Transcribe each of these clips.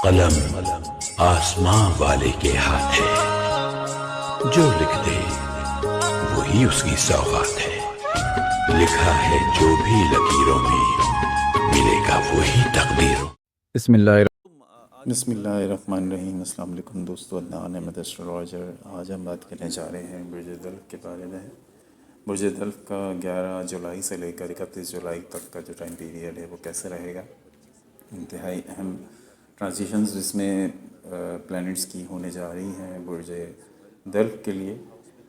قلم آسماں والے کے ہاتھ ہے، جو لکھ دے وہی اس کی سوغات ہے، لکھا ہے جو بھی لکیروں میں ملے گا وہی تقدیر۔ بسم اللہ بسم اللہ الرحمن الرحیم۔ السلام علیکم دوستو، اللہ نعمت اسٹرالوجر۔ آج ہم بات کرنے جا رہے ہیں برج دلف کے بارے میں۔ برج دلف کا 11 جولائی سے لے کر 31 جولائی تک کا جو ٹائم پیریڈ ہے وہ کیسے رہے گا۔ انتہائی اہم ٹرانزیشنز اس میں پلینٹس کی ہونے جا رہی ہیں برج دلف کے لیے،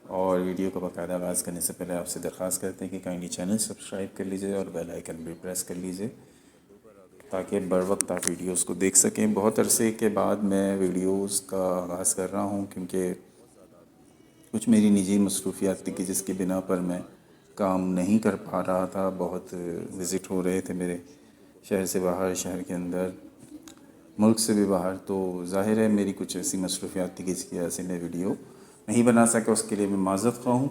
اور ویڈیو کو باقاعدہ آغاز کرنے سے پہلے آپ سے درخواست کرتے ہیں کہ کائنڈلی چینل سبسکرائب کر لیجئے اور بیل آئیکن بھی پریس کر لیجئے تاکہ بر وقت آپ ویڈیوز کو دیکھ سکیں۔ بہت عرصے کے بعد میں ویڈیوز کا آغاز کر رہا ہوں، کیونکہ کچھ میری نجی مصروفیات تھی کہ جس کی بنا پر میں کام نہیں کر پا رہا تھا۔ بہت وزٹ ہو رہے تھے میرے، شہر سے باہر، شہر کے اندر، ملک سے بھی باہر، تو ظاہر ہے میری کچھ ایسی مصروفیات تھی کہ جس کی وجہ سے میں ویڈیو نہیں بنا سکا۔ اس کے لیے میں معذرت خواہ ہوں۔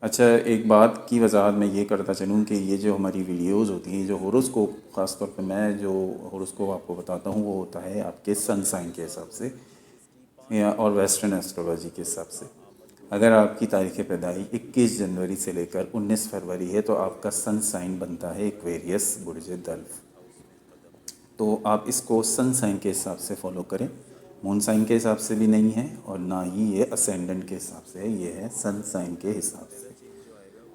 اچھا، ایک بات کی وضاحت میں یہ کرتا چلوں کہ یہ جو ہماری ویڈیوز ہوتی ہیں، جو ہوراسکوپ، خاص طور پہ میں جو ہوراسکوپ آپ کو بتاتا ہوں وہ ہوتا ہے آپ کے سن سائن کے حساب سے اور ویسٹرن ایسٹرولوجی کے حساب سے۔ اگر آپ کی تاریخ پیدائش 21 جنوری سے لے کر 19 فروری ہے تو آپ کا سن سائن بنتا ہے ایکویریس، برج دلف۔ تو آپ اس کو سن سائن کے حساب سے فالو کریں، مون سائن کے حساب سے بھی نہیں ہے اور نہ ہی یہ اسینڈنٹ کے حساب سے ہے، یہ ہے سن سائن کے حساب سے۔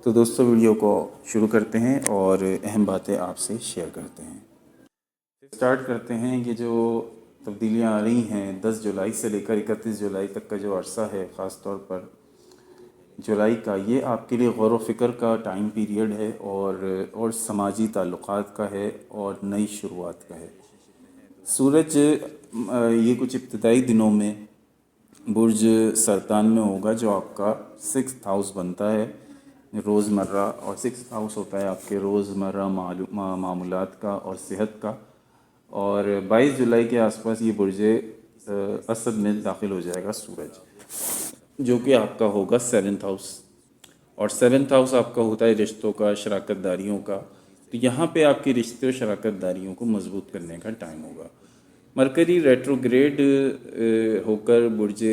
تو دوستو ویڈیو کو شروع کرتے ہیں اور اہم باتیں آپ سے شیئر کرتے ہیں۔ سٹارٹ کرتے ہیں۔ یہ جو تبدیلیاں آ رہی ہیں 10 جولائی سے لے کر 31 جولائی تک کا جو عرصہ ہے، خاص طور پر جولائی کا، یہ آپ کے لیے غور و فکر کا ٹائم پیریڈ ہے اور سماجی تعلقات کا ہے اور نئی شروعات کا ہے۔ سورج یہ کچھ ابتدائی دنوں میں برج سرطان میں ہوگا، جو آپ کا 6th ہاؤس بنتا ہے روزمرہ، اور 6th ہاؤس ہوتا ہے آپ کے روزمرہ معمولات کا اور صحت کا۔ اور 22 جولائی کے آس پاس یہ برج اسد میں داخل ہو جائے گا سورج، جو کہ آپ کا ہوگا 7th ہاؤس، اور 7th ہاؤس آپ کا ہوتا ہے رشتوں کا، شراکت داریوں کا۔ تو یہاں پہ آپ کی رشتے و شراکت داریوں کو مضبوط کرنے کا ٹائم ہوگا۔ مرکری ریٹروگریڈ ہو کر برج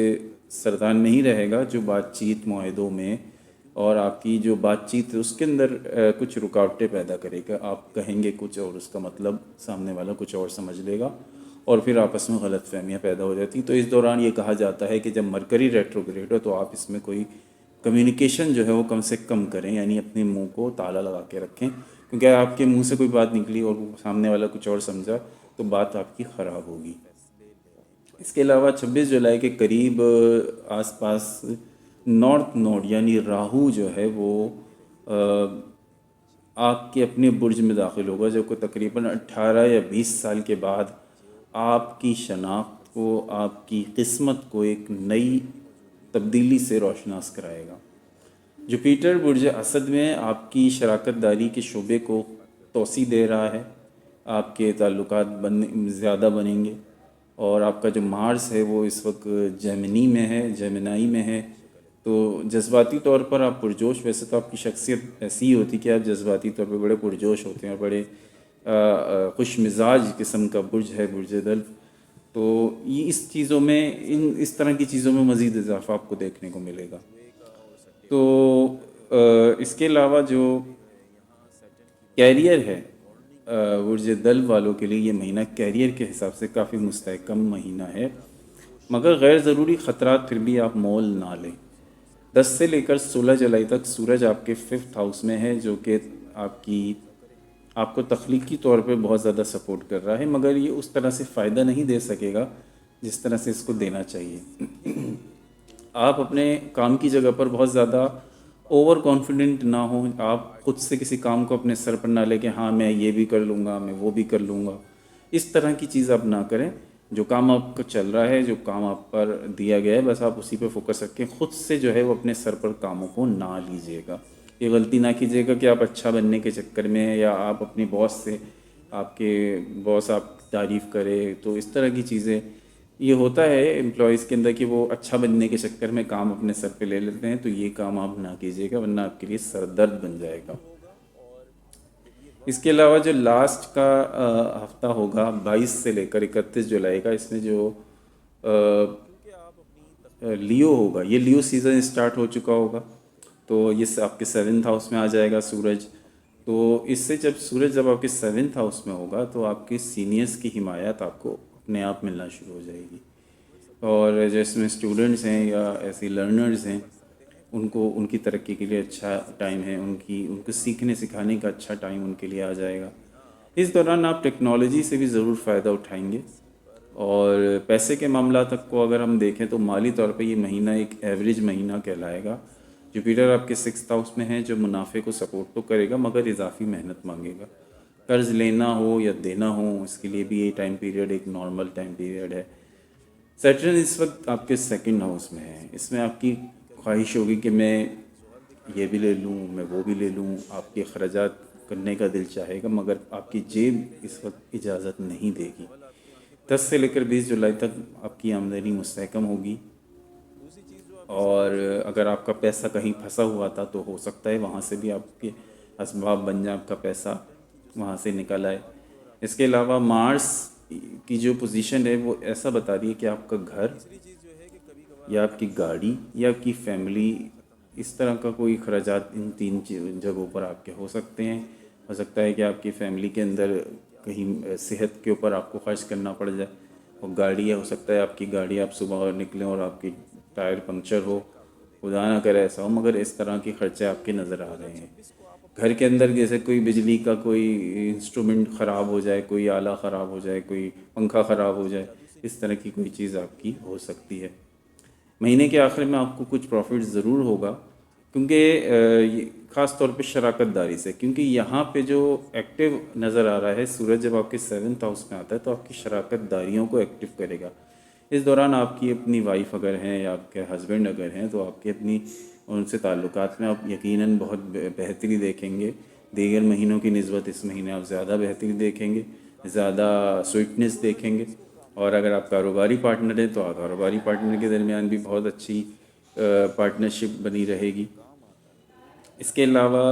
سرطان میں ہی رہے گا، جو بات چیت، معاہدوں میں اور آپ کی جو بات چیت اس کے اندر کچھ رکاوٹیں پیدا کرے گا۔ آپ کہیں گے کچھ اور اس کا مطلب سامنے والا کچھ اور سمجھ لے گا، اور پھر آپس میں غلط فہمیاں پیدا ہو جاتی ہیں۔ تو اس دوران یہ کہا جاتا ہے کہ جب مرکری ریٹروگریڈ ہو تو آپ اس میں کوئی کمیونیکیشن جو ہے وہ کم سے کم کریں، یعنی اپنے منہ کو تالا لگا کے رکھیں، کیونکہ آپ کے منہ سے کوئی بات نکلی اور سامنے والا کچھ اور سمجھا تو بات آپ کی خراب ہوگی۔ اس کے علاوہ 26 جولائی کے قریب آس پاس نارتھ نوڈ یعنی راہو جو ہے وہ آپ کے اپنے برج میں داخل ہوگا، جو کہ تقریباً 18 یا 20 سال کے بعد آپ کی شناخت کو، آپ کی قسمت کو ایک نئی تبدیلی سے روشناس کرائے گا۔ جوپیٹر برج اسد میں آپ کی شراکت داری کے شعبے کو توسیع دے رہا ہے، آپ کے تعلقات زیادہ بنیں گے، اور آپ کا جو مارس ہے وہ اس وقت جیمنائی میں ہے، تو جذباتی طور پر آپ پرجوش، ویسے تو آپ کی شخصیت ایسی ہی ہوتی کہ آپ جذباتی طور پہ بڑے پرجوش ہوتے ہیں اور بڑے خوش مزاج قسم کا برج ہے برج دلف۔ تو یہ اس چیزوں میں، اس طرح کی چیزوں میں مزید اضافہ آپ کو دیکھنے کو ملے گا۔ تو اس کے علاوہ جو کیریئر ہے برج دلف والوں کے لیے، یہ مہینہ کیریئر کے حساب سے کافی مستحکم مہینہ ہے، مگر غیر ضروری خطرات پھر بھی آپ مول نہ لیں۔ 10 سے لے کر 16 جولائی تک سورج آپ کے 5th ہاؤس میں ہے، جو کہ آپ کو تخلیقی طور پہ بہت زیادہ سپورٹ کر رہا ہے، مگر یہ اس طرح سے فائدہ نہیں دے سکے گا جس طرح سے اس کو دینا چاہیے۔ آپ اپنے کام کی جگہ پر بہت زیادہ اوور کانفیڈنٹ نہ ہوں، آپ خود سے کسی کام کو اپنے سر پر نہ لے کہ ہاں میں یہ بھی کر لوں گا، میں وہ بھی کر لوں گا، اس طرح کی چیز آپ نہ کریں۔ جو کام آپ کا چل رہا ہے، جو کام آپ پر دیا گیا ہے، بس آپ اسی پہ فوکس رکھیں، خود سے جو ہے وہ اپنے سر پر کاموں کو نہ لیجیے گا۔ یہ غلطی نہ کیجیے گا کہ آپ اچھا بننے کے چکر میں، یا آپ اپنی باس سے، آپ کے باس آپ تعریف کرے، تو اس طرح کی چیزیں یہ ہوتا ہے امپلائیز کے اندر کہ وہ اچھا بننے کے چکر میں کام اپنے سر پہ لے لیتے ہیں، تو یہ کام آپ نہ کیجیے گا، ورنہ آپ کے لیے سر درد بن جائے گا۔ اس کے علاوہ جو لاسٹ کا ہفتہ ہوگا 22 سے لے کر 31 جولائی کا، اس میں جو لیو ہوگا، یہ لیو سیزن اسٹارٹ ہو چکا ہوگا، تو یہ آپ کے 7th ہاؤس میں آ جائے گا سورج. تو اس سے جب آپ کے 7th ہاؤس میں ہوگا تو آپ کے سینئرس کی حمایت آپ کو اپنے آپ ملنا شروع ہو جائے گی. اور جو اس میں اسٹوڈنٹس ہیں یا ایسی لرنرز ہیں، ان کی ترقی کے لیے اچھا ٹائم ہے، ان کو سیکھنے سکھانے کا اچھا ٹائم ان کے لیے آ جائے گا. اس دوران آپ ٹیکنالوجی سے بھی ضرور فائدہ اٹھائیں گے. اور پیسے کے معاملات کو اگر ہم دیکھیں تو مالی طور پہ یہ مہینہ ایک ایوریج مہینہ کہلائے گا. جوپیٹر آپ کے 6th ہاؤس میں ہے، جو منافع کو سپورٹ تو کرے گا مگر اضافی محنت مانگے گا. قرض لینا ہو یا دینا ہو، اس کے لیے بھی یہ ٹائم پیریڈ ایک نارمل ٹائم پیریڈ ہے. سیٹرن اس وقت آپ کے 2nd ہاؤس میں ہے. اس میں آپ کی خواہش ہوگی کہ میں یہ بھی لے لوں، میں وہ بھی لے لوں. آپ کے اخراجات کرنے کا دل چاہے گا مگر آپ کی جیب اس وقت اجازت نہیں دے گی. 10 سے لے کر 20 جولائی تک آپ کی آمدنی مستحکم ہوگی. اور اگر آپ کا پیسہ کہیں پھنسا ہوا تھا تو ہو سکتا ہے وہاں سے بھی آپ کے اسباب بن جائیں، آپ کا پیسہ وہاں سے نکل آئے. اس کے علاوہ مارس کی جو پوزیشن ہے وہ ایسا بتا رہی ہے کہ آپ کا گھر یا آپ کی گاڑی یا آپ کی فیملی، اس طرح کا کوئی اخراجات ان 3 جگہوں پر آپ کے ہو سکتے ہیں. ہو سکتا ہے کہ آپ کی فیملی کے اندر کہیں صحت کے اوپر آپ کو خرچ کرنا پڑ جائے. اور گاڑی ہو سکتا ہے آپ کی گاڑی آپ صبح نکلیں اور آپ کی ٹائر پنکچر ہو، خدا نہ کرے ایسا ہو، مگر اس طرح کے خرچے آپ کے نظر آ رہے ہیں. گھر کے اندر جیسے کوئی بجلی کا کوئی انسٹرومنٹ خراب ہو جائے، کوئی آلہ خراب ہو جائے، کوئی پنکھا خراب ہو جائے، اس طرح کی کوئی چیز آپ کی ہو سکتی ہے. مہینے کے آخر میں آپ کو کچھ پروفٹ ضرور ہوگا، کیونکہ خاص طور پہ شراکت داری سے، کیونکہ یہاں پہ جو ایکٹیو نظر آ رہا ہے سورج جب آپ کے 7th ہاؤس میں آتا ہے تو آپ کی شراکت داریوں کو ایکٹیو کرے گا. اس دوران آپ کی اپنی وائف اگر ہیں یا آپ کے ہسبینڈ اگر ہیں تو آپ کے اپنی ان سے تعلقات میں آپ یقیناً بہت بہتری دیکھیں گے. دیگر مہینوں کی نسبت اس مہینے آپ زیادہ بہتری دیکھیں گے، زیادہ سویٹنس دیکھیں گے. اور اگر آپ کاروباری پارٹنر ہیں تو آپ کاروباری پارٹنر کے درمیان بھی بہت اچھی پارٹنرشپ بنی رہے گی. اس کے علاوہ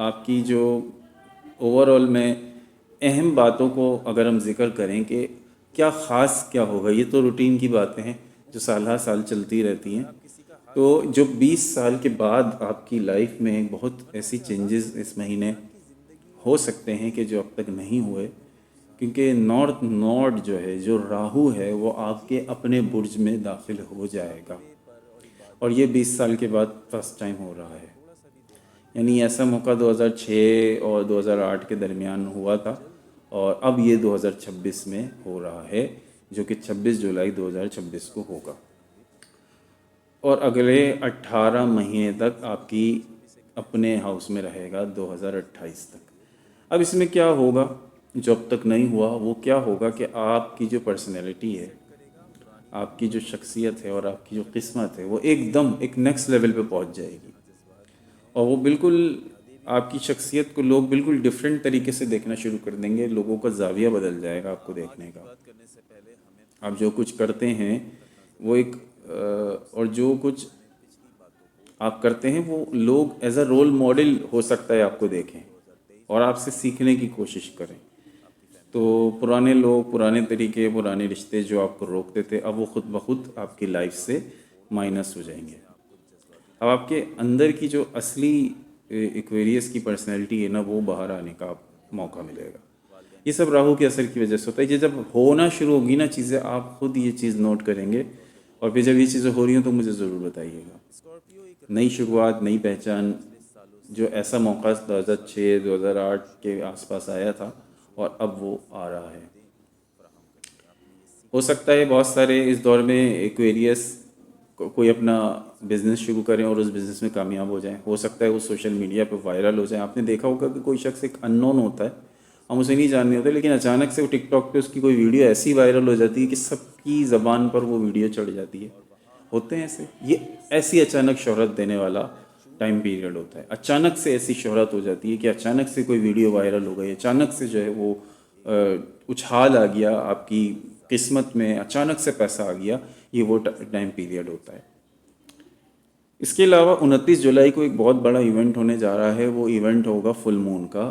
آپ کی جو اوور آل میں اہم باتوں کو اگر ہم ذکر کریں کہ کیا خاص کیا ہوگا، یہ تو روٹین کی باتیں ہیں جو سالہ سال چلتی رہتی ہیں. تو جو 20 سال کے بعد آپ کی لائف میں بہت ایسی چینجز اس مہینے ہو سکتے ہیں کہ جو اب تک نہیں ہوئے، کیونکہ نارتھ نوڈ جو ہے، جو راہو ہے، وہ آپ کے اپنے برج میں داخل ہو جائے گا. اور یہ 20 سال کے بعد فرسٹ ٹائم ہو رہا ہے. یعنی ایسا موقع 2006 اور 2008 کے درمیان ہوا تھا، اور اب یہ 2026 میں ہو رہا ہے، جو کہ 26 جولائی 2026 کو ہوگا. اور اگلے 18 مہینے تک آپ کی اپنے ہاؤس میں رہے گا 2028 تک. اب اس میں کیا ہوگا جو اب تک نہیں ہوا؟ وہ کیا ہوگا کہ آپ کی جو پرسنالٹی ہے، آپ کی جو شخصیت ہے اور آپ کی جو قسمت ہے، وہ ایک دم ایک نیکسٹ لیول پہ پہنچ جائے گی. اور وہ بالکل آپ کی شخصیت کو لوگ بالکل ڈیفرنٹ طریقے سے دیکھنا شروع کر دیں گے. لوگوں کا زاویہ بدل جائے گا آپ کو دیکھنے کا. آپ جو کچھ کرتے ہیں وہ ایک اور جو کچھ آپ کرتے ہیں وہ لوگ ایز اے رول ماڈل ہو سکتا ہے آپ کو دیکھیں اور آپ سے سیکھنے کی کوشش کریں. تو پرانے لوگ، پرانے طریقے، پرانے رشتے جو آپ کو روکتے تھے، اب وہ خود بخود آپ کی لائف سے مائنس ہو جائیں گے. اب آپ کے اندر کی جو اصلی ایکویریس کی پرسنالٹی ہے نا، وہ باہر آنے کا موقع ملے گا. یہ سب راہو کے اثر کی وجہ سے ہوتا ہے. یہ جب ہونا شروع ہوگی نا چیزیں، آپ خود یہ چیز نوٹ کریں گے، اور پھر جب یہ چیزیں ہو رہی ہوں تو مجھے ضرور بتائیے گا. نئی شروعات، نئی پہچان، جو ایسا موقع 2006 2008 کے آس پاس آیا تھا اور اب وہ آ رہا ہے. ہو سکتا ہے بہت سارے اس دور میں ایکویریس کوئی اپنا بزنس شروع کریں اور اس بزنس میں کامیاب ہو جائیں. ہو سکتا ہے وہ سوشل میڈیا پہ وائرل ہو جائیں. آپ نے دیکھا ہوگا کہ کوئی شخص ایک ان نون ہوتا ہے، ہم اسے نہیں جاننے ہوتے، لیکن اچانک سے وہ ٹک ٹاک پہ اس کی کوئی ویڈیو ایسی وائرل ہو جاتی ہے کہ سب کی زبان پر وہ ویڈیو چڑھ جاتی ہے. ہوتے ہیں ایسے، یہ ایسی اچانک شہرت دینے والا ٹائم پیریڈ ہوتا ہے. اچانک سے ایسی شہرت ہو جاتی ہے کہ اچانک سے کوئی ویڈیو وائرل ہو گئی، اچانک سے جو ہے وہ اچھال آ گیا آپ کی قسمت میں، اچانک سے پیسہ آ گیا. یہ وہ ٹائم پیریڈ ہوتا ہے. اس کے علاوہ 29 جولائی کو ایک بہت بڑا ایونٹ ہونے جا رہا ہے. وہ ایونٹ ہوگا فل مون کا.